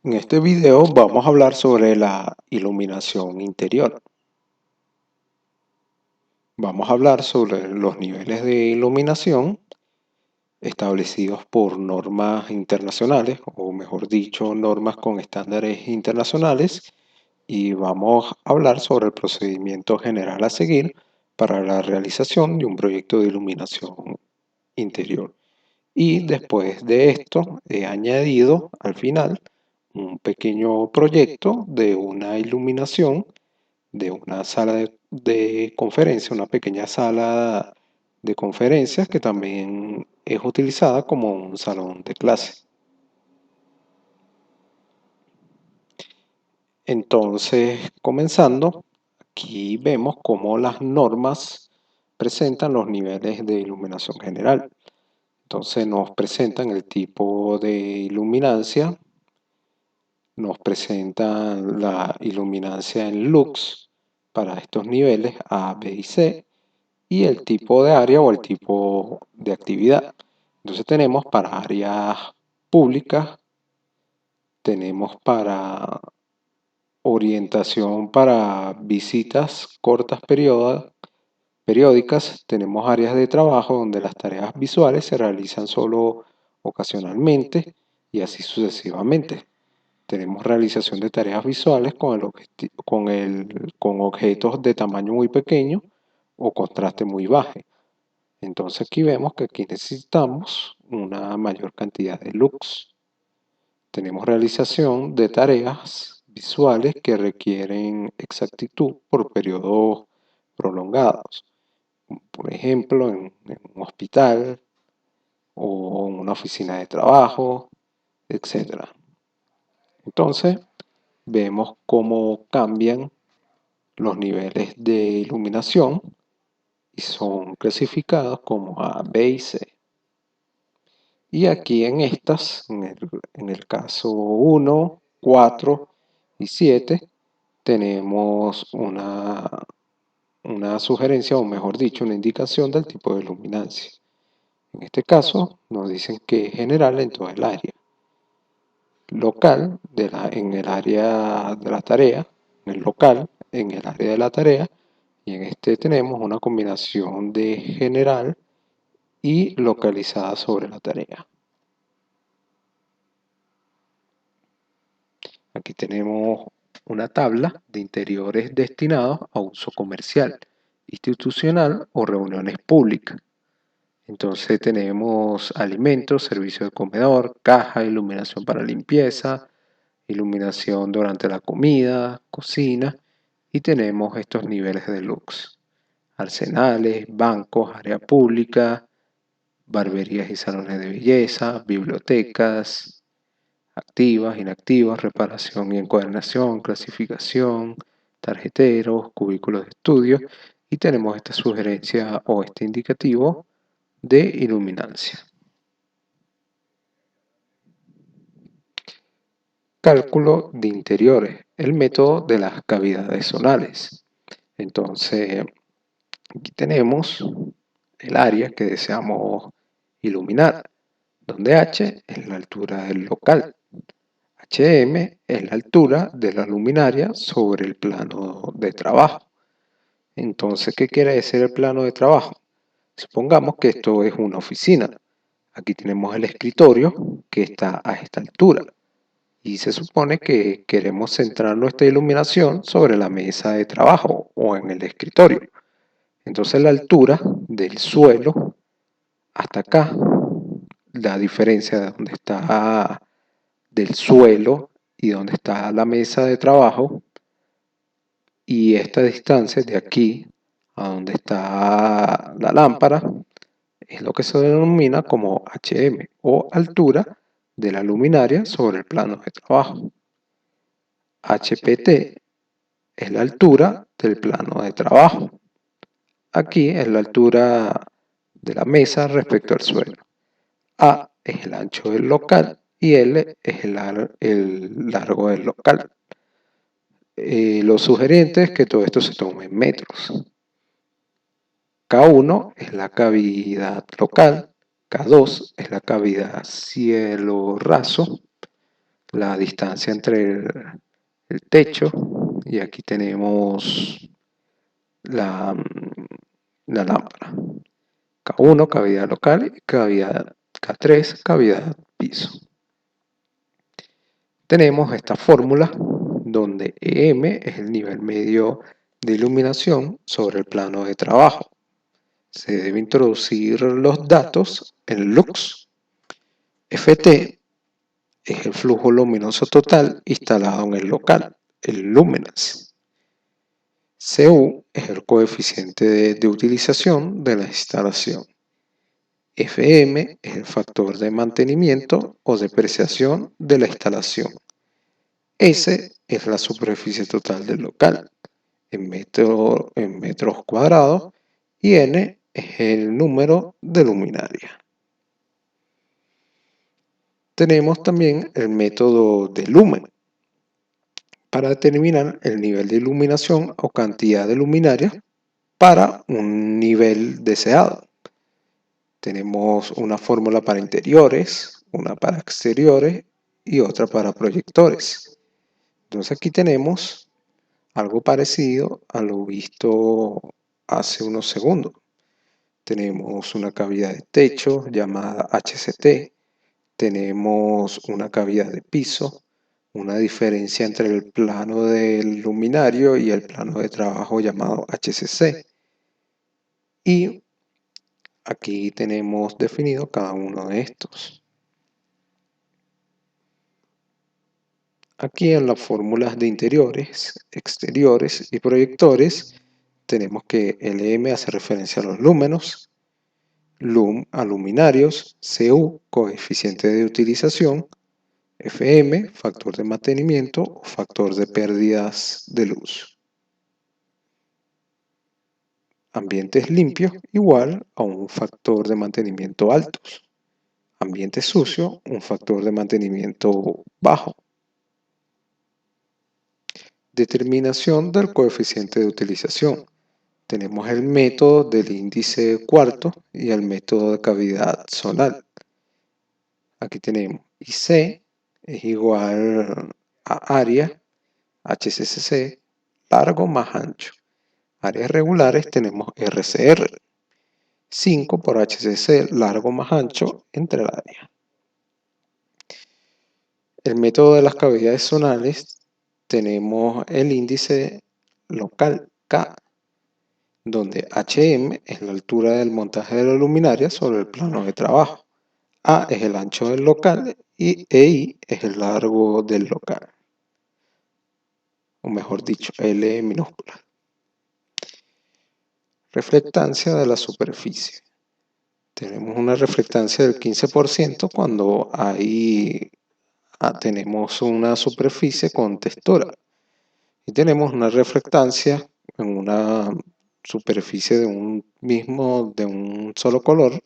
En este video vamos a hablar sobre la iluminación interior. Vamos a hablar sobre los niveles de iluminación establecidos por normas internacionales, o mejor dicho, normas con estándares internacionales, y vamos a hablar sobre el procedimiento general a seguir para la realización de un proyecto de iluminación interior. Y después de esto he añadido al final un pequeño proyecto de una iluminación de una sala de conferencia, una pequeña sala de conferencias que también es utilizada como un salón de clase. Entonces, comenzando, aquí vemos cómo las normas presentan los niveles de iluminación general. Entonces nos presentan el tipo de iluminancia, nos presentan la iluminancia en lux para estos niveles A, B y C y el tipo de área o el tipo de actividad. Entonces tenemos para áreas públicas, tenemos para orientación para visitas cortas periódicas, tenemos áreas de trabajo donde las tareas visuales se realizan solo ocasionalmente y así sucesivamente. Tenemos realización de tareas visuales con objetos de tamaño muy pequeño o contraste muy bajo. Entonces aquí vemos que aquí necesitamos una mayor cantidad de lux. Tenemos realización de tareas visuales que requieren exactitud por periodos prolongados. Por ejemplo, en un hospital o en una oficina de trabajo, etc. Entonces, vemos cómo cambian los niveles de iluminación y son clasificados como A, B y C. Y aquí en estas, en el caso 1, 4 y 7, tenemos una sugerencia, o mejor dicho, una indicación del tipo de luminancia. En este caso, nos dicen que es general en todo el área. Local en el área de la tarea, en el local en el área de la tarea, y en este tenemos una combinación de general y localizada sobre la tarea. Aquí tenemos una tabla de interiores destinados a uso comercial, institucional o reuniones públicas. Entonces tenemos alimentos, servicio de comedor, caja, iluminación para limpieza, iluminación durante la comida, cocina, y tenemos estos niveles de lux. Arsenales, bancos, área pública, barberías y salones de belleza, bibliotecas, activas, inactivas, reparación y encuadernación, clasificación, tarjeteros, cubículos de estudio, y tenemos esta sugerencia o este indicativo de iluminancia. Cálculo de interiores, el método de las cavidades zonales. Entonces, aquí tenemos el área que deseamos iluminar, donde H es la altura del local. HM es la altura de la luminaria sobre el plano de trabajo. Entonces, ¿qué quiere decir el plano de trabajo? Supongamos que esto es una oficina. Aquí tenemos el escritorio que está a esta altura. Y se supone que queremos centrar nuestra iluminación sobre la mesa de trabajo o en el escritorio. Entonces la altura del suelo hasta acá, la diferencia de donde está del suelo y donde está la mesa de trabajo, y esta distancia de aquí a donde está la lámpara es lo que se denomina como HM o altura de la luminaria sobre el plano de trabajo. HPT es la altura del plano de trabajo. Aquí es la altura de la mesa respecto al suelo. A es el ancho del local y L es el largo del local. Lo sugerente es que todo esto se tome en metros. K1 es la cavidad local, K2 es la cavidad cielo raso, la distancia entre el techo y aquí tenemos la lámpara. K1, cavidad local, y cavidad K3, cavidad piso. Tenemos esta fórmula donde EM es el nivel medio de iluminación sobre el plano de trabajo. Se debe introducir los datos en lux. FT es el flujo luminoso total instalado en el local, el luminance. CU es el coeficiente de utilización de la instalación. FM es el factor de mantenimiento o depreciación de la instalación. S es la superficie total del local en metros cuadrados y N es el número de luminaria. Tenemos también el método de lumen para determinar el nivel de iluminación o cantidad de luminarias para un nivel deseado. Tenemos una fórmula para interiores, una para exteriores y otra para proyectores. Entonces aquí tenemos algo parecido a lo visto hace unos segundos. Tenemos una cavidad de techo llamada HCT, tenemos una cavidad de piso, una diferencia entre el plano del luminario y el plano de trabajo llamado HCC. Y aquí tenemos definido cada uno de estos. Aquí en las fórmulas de interiores, exteriores y proyectores tenemos que LM hace referencia a los lúmenos, LUM a luminarios, CU coeficiente de utilización, FM factor de mantenimiento o factor de pérdidas de luz. Ambientes limpios igual a un factor de mantenimiento altos. Ambiente sucio, un factor de mantenimiento bajo. Determinación del coeficiente de utilización. Tenemos el método del índice cuarto y el método de cavidad zonal. Aquí tenemos IC es igual a área, HCCC, largo más ancho. Áreas regulares tenemos RCR, 5 por HCC, largo más ancho entre el área. El método de las cavidades zonales tenemos el índice local K, donde HM es la altura del montaje de la luminaria sobre el plano de trabajo. A es el ancho del local y EI es el largo del local. O mejor dicho, L minúscula. Reflectancia de la superficie. Tenemos una reflectancia del 15% cuando tenemos una superficie con textura. Y tenemos una reflectancia en una superficie de un solo color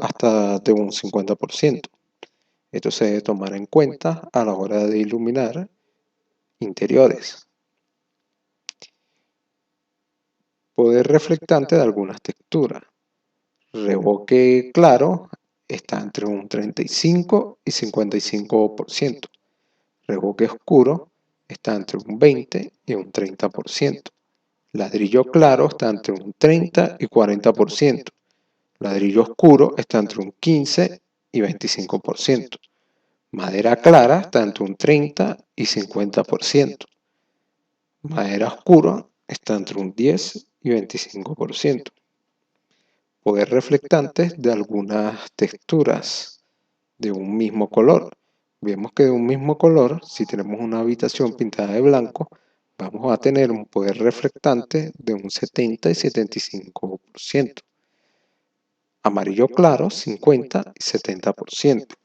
hasta de un 50%. Esto se debe tomar en cuenta a la hora de iluminar interiores. Poder reflectante de algunas texturas. Revoque claro está entre un 35 y 55%. Revoque oscuro está entre un 20 y un 30%. Ladrillo claro está entre un 30 y 40%. Ladrillo oscuro está entre un 15 y 25%. Madera clara está entre un 30 y 50%. Madera oscura está entre un 10 y 25%. Poder reflectantes de algunas texturas de un mismo color. Vemos que de un mismo color, si tenemos una habitación pintada de blanco, vamos a tener un poder reflectante de un 70 y 75%. Amarillo claro, 50 y 70%.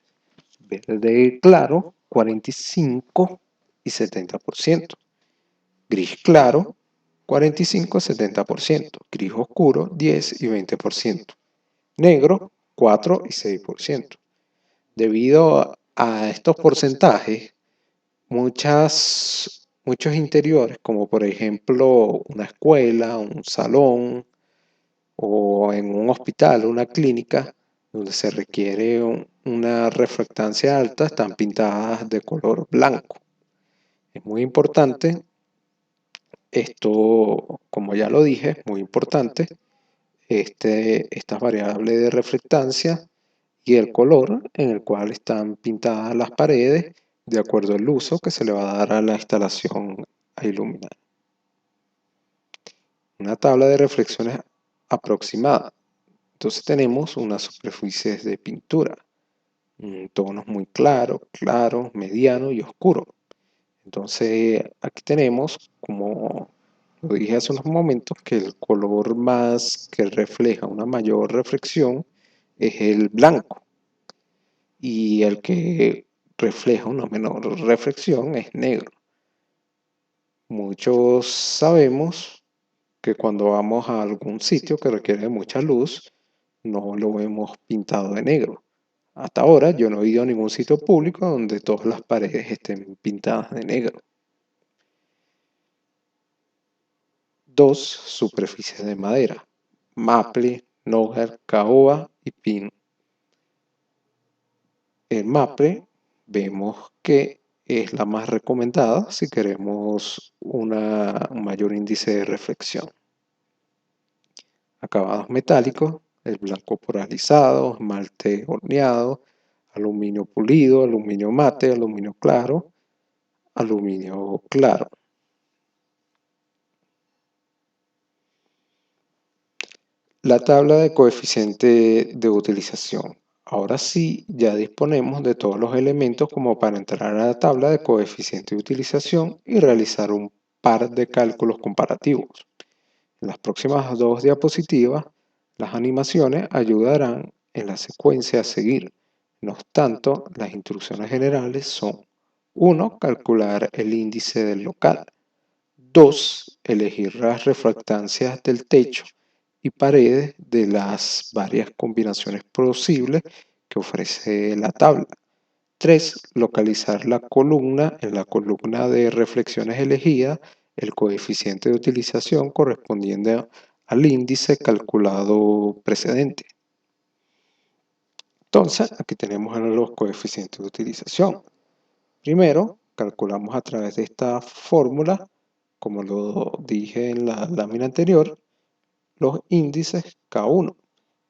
Verde claro, 45 y 70%. Gris claro, 45 y 70%. Gris oscuro, 10 y 20%. Negro, 4 y 6%. Debido a estos porcentajes, muchos interiores, como por ejemplo una escuela, un salón o en un hospital, una clínica, donde se requiere una refractancia alta, están pintadas de color blanco. Es muy importante, esto, como ya lo dije, es muy importante, esta variable de reflectancia y el color en el cual están pintadas las paredes de acuerdo al uso que se le va a dar a la instalación a iluminar. Una tabla de reflexiones aproximada. Entonces tenemos unas superficies de pintura, tonos muy claros, claro, mediano y oscuro. Entonces aquí tenemos, como lo dije hace unos momentos, que el color más que refleja una mayor reflexión es el blanco y el que refleja una menor reflexión es negro. Muchos sabemos que cuando vamos a algún sitio que requiere mucha luz, no lo vemos pintado de negro. Hasta ahora yo no he ido a ningún sitio público donde todas las paredes estén pintadas de negro. Dos superficies de madera: maple, nogal, caoba y pino. El maple vemos que es la más recomendada si queremos un mayor índice de reflexión. Acabados metálicos: el blanco polarizado, esmalte horneado, aluminio pulido, aluminio mate, aluminio claro, aluminio claro. La tabla de coeficiente de utilización. Ahora sí, ya disponemos de todos los elementos como para entrar a la tabla de coeficiente de utilización y realizar un par de cálculos comparativos. En las próximas dos diapositivas, las animaciones ayudarán en la secuencia a seguir. No obstante, las instrucciones generales son: 1. Calcular el índice del local. 2. Elegir las refractancias del techo y paredes de las varias combinaciones posibles que ofrece la tabla. 3. Localizar la columna. En la columna de reflexiones elegida, el coeficiente de utilización correspondiente al índice calculado precedente. Entonces, aquí tenemos los coeficientes de utilización. Primero, calculamos a través de esta fórmula, como lo dije en la lámina anterior, los índices K1.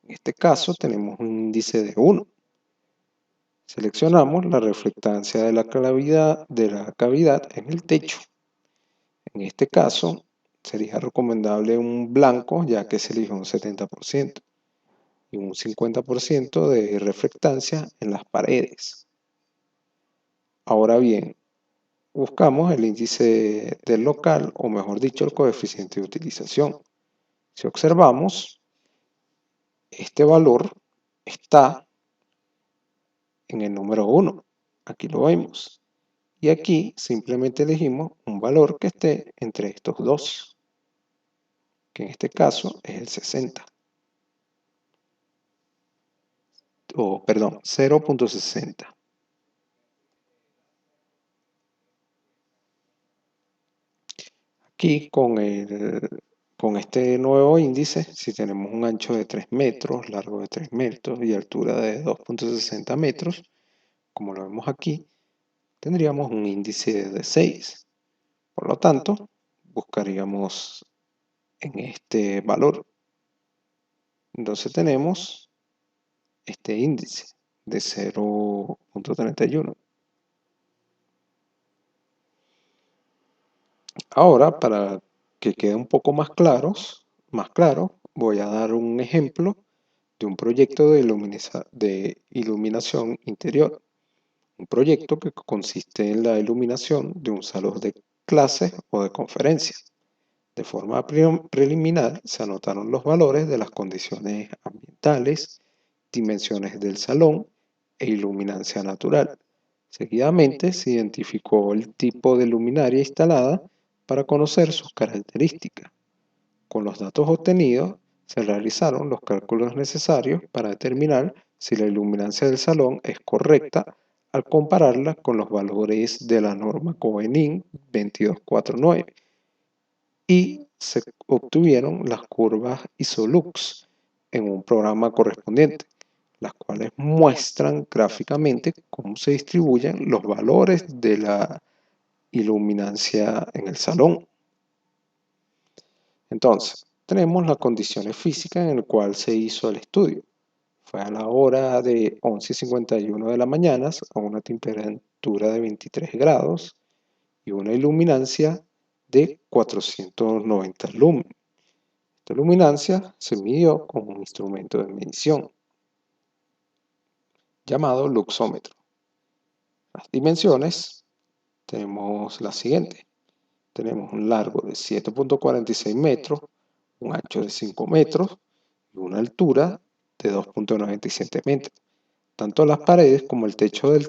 En este caso tenemos un índice de 1. Seleccionamos la reflectancia de la cavidad en el techo. En este caso sería recomendable un blanco, ya que se elige un 70% y un 50% de reflectancia en las paredes. Ahora bien, buscamos el índice del local, o mejor dicho, el coeficiente de utilización. Si observamos, este valor está en el número 1. Aquí lo vemos. Y aquí simplemente elegimos un valor que esté entre estos dos, que en este caso es el 60. O, perdón, 0.60. Aquí con este nuevo índice, si tenemos un ancho de 3 metros, largo de 3 metros y altura de 2.60 metros, como lo vemos aquí, tendríamos un índice de 6. Por lo tanto, buscaríamos en este valor. Entonces tenemos este índice de 0.31. Ahora, para que quede un poco más claro, voy a dar un ejemplo de un proyecto de iluminación interior. Un proyecto que consiste en la iluminación de un salón de clases o de conferencias. De forma preliminar se anotaron los valores de las condiciones ambientales, dimensiones del salón e iluminancia natural. Seguidamente se identificó el tipo de luminaria instalada para conocer sus características. Con los datos obtenidos, se realizaron los cálculos necesarios para determinar si la iluminancia del salón es correcta al compararla con los valores de la norma COENIN 2249 y se obtuvieron las curvas ISOLUX en un programa correspondiente. las cuales muestran gráficamente cómo se distribuyen los valores de la iluminancia en el salón. Entonces, tenemos las condiciones físicas en las cuales se hizo el estudio. Fue a la hora de 11:51 de la mañana, a una temperatura de 23 grados y una iluminancia de 490 lúmenes. Esta luminancia se midió con un instrumento de medición llamado luxómetro. Las dimensiones tenemos las siguientes. Tenemos un largo de 7.46 metros, un ancho de 5 metros y una altura de 2.97 metros. Tanto las paredes como el techo del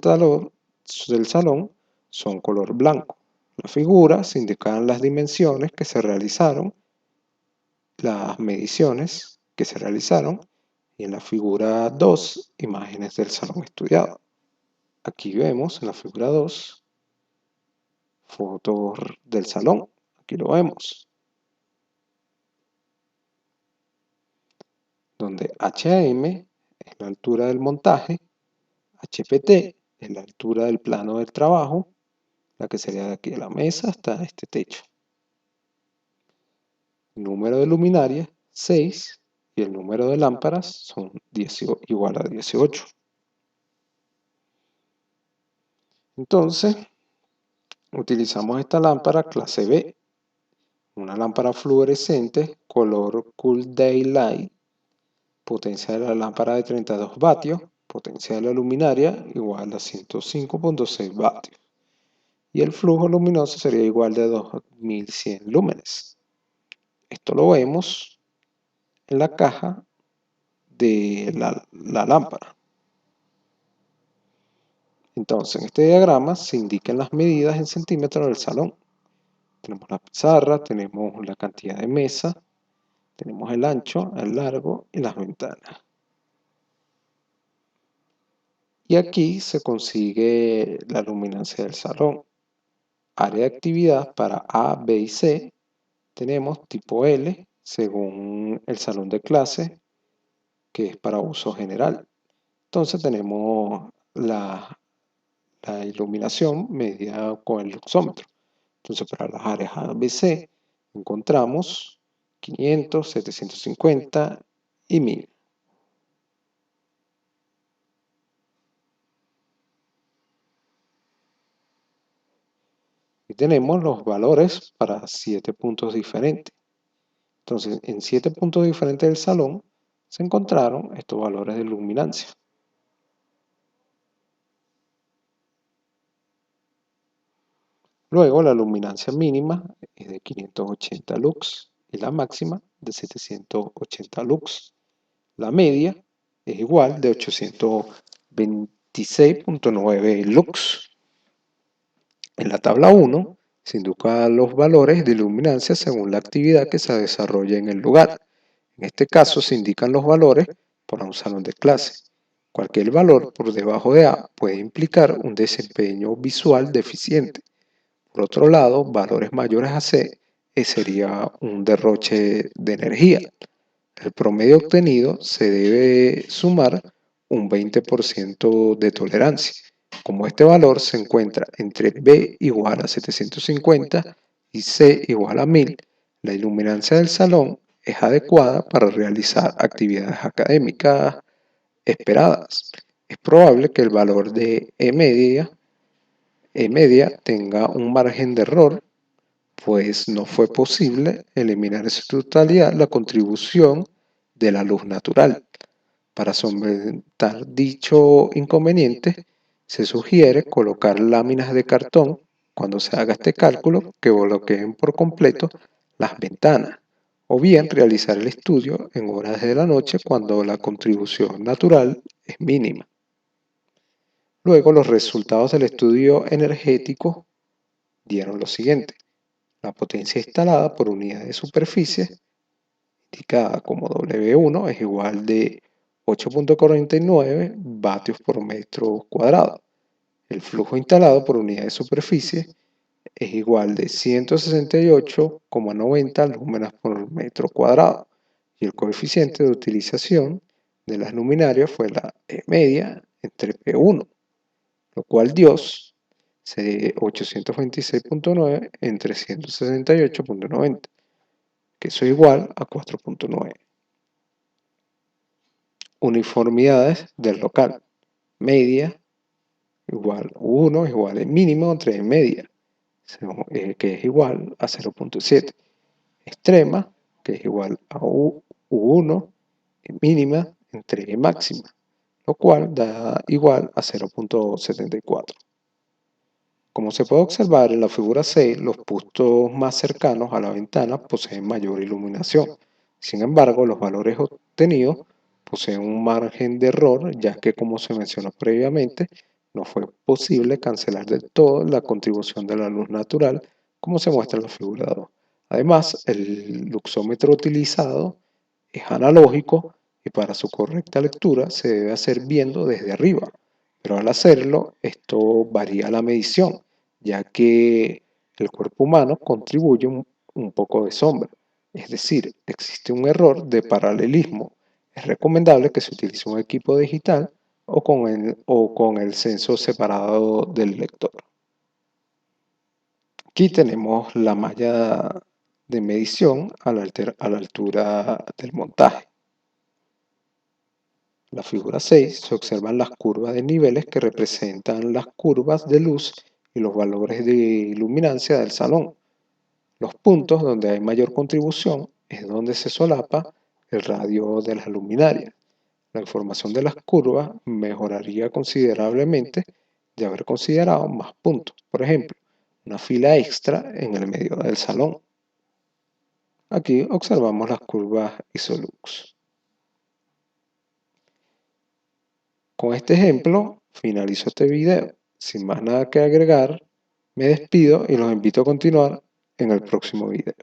salón son color blanco. Las figuras indican las dimensiones que se realizaron, las mediciones que se realizaron, y en la figura 2, imágenes del salón estudiado. Aquí vemos en la figura 2 fotos del salón. Aquí lo vemos, donde HM es la altura del montaje, HPT es la altura del plano del trabajo, la que sería de aquí de la mesa hasta este techo. El número de luminarias, 6, y el número de lámparas son igual a 18. Entonces, utilizamos esta lámpara clase B, una lámpara fluorescente color Cool Daylight, potencia de la lámpara de 32 vatios, potencia de la luminaria igual a 105.6 vatios. Y el flujo luminoso sería igual de 2100 lúmenes. Esto lo vemos en la caja de la lámpara. Entonces, en este diagrama se indican las medidas en centímetros del salón. Tenemos la pizarra, tenemos la cantidad de mesa, tenemos el ancho, el largo y las ventanas. Y aquí se consigue la luminancia del salón. Área de actividad para A, B y C. Tenemos tipo L, según el salón de clase, que es para uso general. Entonces tenemos la iluminación medida con el luxómetro. Entonces para las áreas A, B, C encontramos 500, 750 y 1000. Y tenemos los valores para 7 puntos diferentes. Entonces, en 7 puntos diferentes del salón se encontraron estos valores de luminancia. Luego, la luminancia mínima es de 580 lux y la máxima de 780 lux. La media es igual de 826.9 lux. En la tabla 1 se indican los valores de luminancia según la actividad que se desarrolla en el lugar. En este caso se indican los valores para un salón de clase. Cualquier valor por debajo de A puede implicar un desempeño visual deficiente. Por otro lado, valores mayores a C sería un derroche de energía. El promedio obtenido se debe sumar un 20% de tolerancia. Como este valor se encuentra entre B igual a 750 y C igual a 1000, la iluminancia del salón es adecuada para realizar actividades académicas esperadas. Es probable que el valor de E media tenga un margen de error, pues no fue posible eliminar en su totalidad la contribución de la luz natural. Para solventar dicho inconveniente, se sugiere colocar láminas de cartón cuando se haga este cálculo que bloqueen por completo las ventanas, o bien realizar el estudio en horas de la noche cuando la contribución natural es mínima. Luego, los resultados del estudio energético dieron lo siguiente. La potencia instalada por unidad de superficie, indicada como W1, es igual de 8.49 vatios por metro cuadrado. El flujo instalado por unidad de superficie es igual de 168,90 lúmenes por metro cuadrado. Y el coeficiente de utilización de las luminarias fue la E media entre P1, lo cual dio 826.9 entre 168.90, que eso es igual a 4.9. Uniformidades del local. Media igual 1 es igual al mínimo entre media, que es igual a 0.7. Extrema, que es igual a U1 mínima entre máxima, lo cual da igual a 0.74. Como se puede observar en la figura 6, los puntos más cercanos a la ventana poseen mayor iluminación. Sin embargo, los valores obtenidos poseen un margen de error, ya que, como se mencionó previamente, no fue posible cancelar del todo la contribución de la luz natural, como se muestra en la figura 2. Además, el luxómetro utilizado es analógico y para su correcta lectura se debe hacer viendo desde arriba, pero al hacerlo, esto varía la medición, ya que el cuerpo humano contribuye un poco de sombra, es decir, existe un error de paralelismo. Es recomendable que se utilice un equipo digital o con el sensor separado del lector. Aquí tenemos la malla de medición a la altura del montaje. En la figura 6 se observan las curvas de niveles que representan las curvas de luz y los valores de iluminancia del salón. Los puntos donde hay mayor contribución es donde se solapa el radio de las luminarias. La información de las curvas mejoraría considerablemente de haber considerado más puntos. Por ejemplo, una fila extra en el medio del salón. Aquí observamos las curvas Isolux. Con este ejemplo finalizo este video. Sin más nada que agregar, me despido y los invito a continuar en el próximo video.